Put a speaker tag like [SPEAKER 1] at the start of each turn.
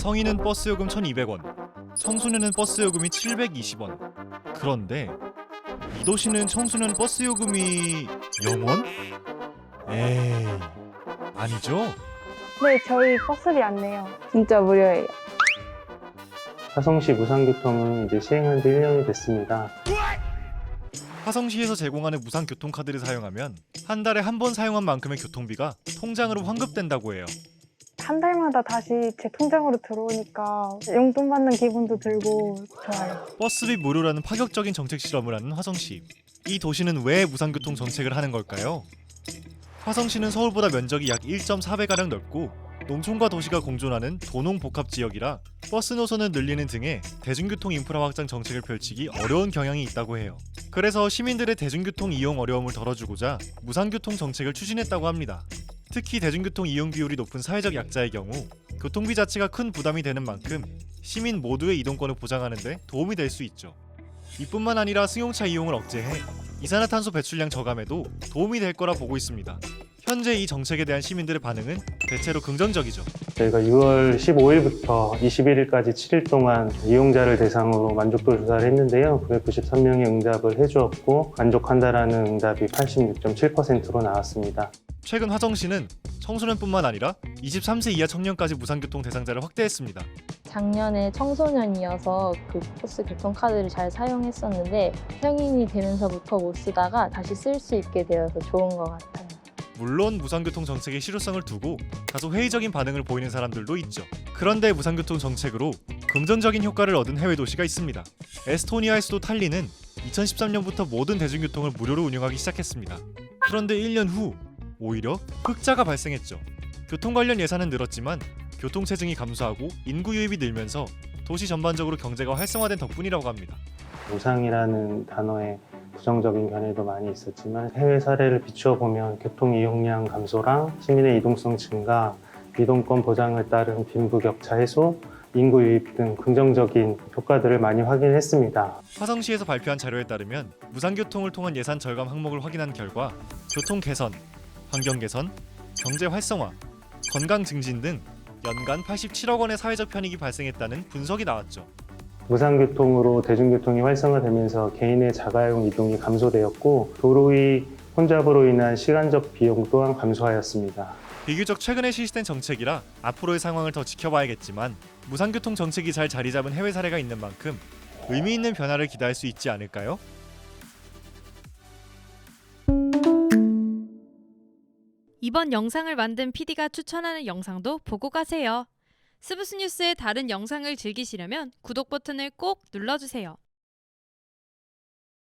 [SPEAKER 1] 성인은 버스 요금 1,200원, 청소년은 버스 요금이 720원. 그런데 이 도시는 청소년 버스 요금이 0원? 에이, 아니죠?
[SPEAKER 2] 네, 저희 버스비 안 내요. 진짜 무료예요.
[SPEAKER 3] 화성시 무상교통은 이제 시행한 지 1년이 됐습니다.
[SPEAKER 1] 화성시에서 제공하는 무상 교통카드를 사용하면 한 달에 한 번 사용한 만큼의 교통비가 통장으로 환급된다고 해요.
[SPEAKER 2] 한 달마다 다시 제 통장으로 들어오니까 용돈 받는 기분도 들고 좋아요.
[SPEAKER 1] 버스비 무료라는 파격적인 정책 실험을 하는 화성시. 이 도시는 왜 무상교통 정책을 하는 걸까요? 화성시는 서울보다 면적이 약 1.4배가량 넓고 농촌과 도시가 공존하는 도농복합지역이라 버스 노선을 늘리는 등의 대중교통 인프라 확장 정책을 펼치기 어려운 경향이 있다고 해요. 그래서 시민들의 대중교통 이용 어려움을 덜어주고자 무상교통 정책을 추진했다고 합니다. 특히 대중교통 이용 비율이 높은 사회적 약자의 경우 교통비 자체가 큰 부담이 되는 만큼 시민 모두의 이동권을 보장하는 데 도움이 될 수 있죠. 이뿐만 아니라 승용차 이용을 억제해 이산화탄소 배출량 저감에도 도움이 될 거라 보고 있습니다. 현재 이 정책에 대한 시민들의 반응은 대체로 긍정적이죠.
[SPEAKER 3] 저희가 6월 15일부터 21일까지 7일 동안 이용자를 대상으로 만족도 조사를 했는데요. 993명이 응답을 해주었고 만족한다라는 응답이 86.7%로 나왔습니다.
[SPEAKER 1] 최근 화성시는 청소년뿐만 아니라 23세 이하 청년까지 무상교통 대상자를 확대했습니다.
[SPEAKER 4] 작년에 청소년이어서 그 버스 교통카드를 잘 사용했었는데 성인이 되면서부터 못 쓰다가 다시 쓸 수 있게 되어서 좋은 것 같아요.
[SPEAKER 1] 물론 무상교통 정책의 실효성을 두고 다소 회의적인 반응을 보이는 사람들도 있죠. 그런데 무상교통 정책으로 긍정적인 효과를 얻은 해외 도시가 있습니다. 에스토니아의 수도 탈린은 2013년부터 모든 대중교통을 무료로 운영하기 시작했습니다. 그런데 1년 후 오히려 흑자가 발생했죠. 교통 관련 예산은 늘었지만 교통체증이 감소하고 인구 유입이 늘면서 도시 전반적으로 경제가 활성화된 덕분이라고 합니다.
[SPEAKER 3] 무상이라는 단어에 부정적인 견해도 많이 있었지만 해외 사례를 비추어 보면 교통 이용량 감소랑 시민의 이동성 증가, 이동권 보장을 따른 빈부격차 해소, 인구 유입 등 긍정적인 효과들을 많이 확인했습니다.
[SPEAKER 1] 화성시에서 발표한 자료에 따르면 무상교통을 통한 예산 절감 항목을 확인한 결과 교통 개선, 환경 개선, 경제 활성화, 건강 증진 등 연간 87억 원의 사회적 편익이 발생했다는 분석이 나왔죠.
[SPEAKER 3] 무상교통으로 대중교통이 활성화되면서 개인의 자가용 이동이 감소되었고 도로 위 혼잡으로 인한 시간적 비용 또한 감소하였습니다.
[SPEAKER 1] 비교적 최근에 실시된 정책이라 앞으로의 상황을 더 지켜봐야겠지만 무상교통 정책이 잘 자리 잡은 해외 사례가 있는 만큼 의미 있는 변화를 기대할 수 있지 않을까요?
[SPEAKER 5] 이번 영상을 만든 PD가 추천하는 영상도 보고 가세요. 스브스 뉴스의 다른 영상을 즐기시려면 구독 버튼을 꼭 눌러주세요.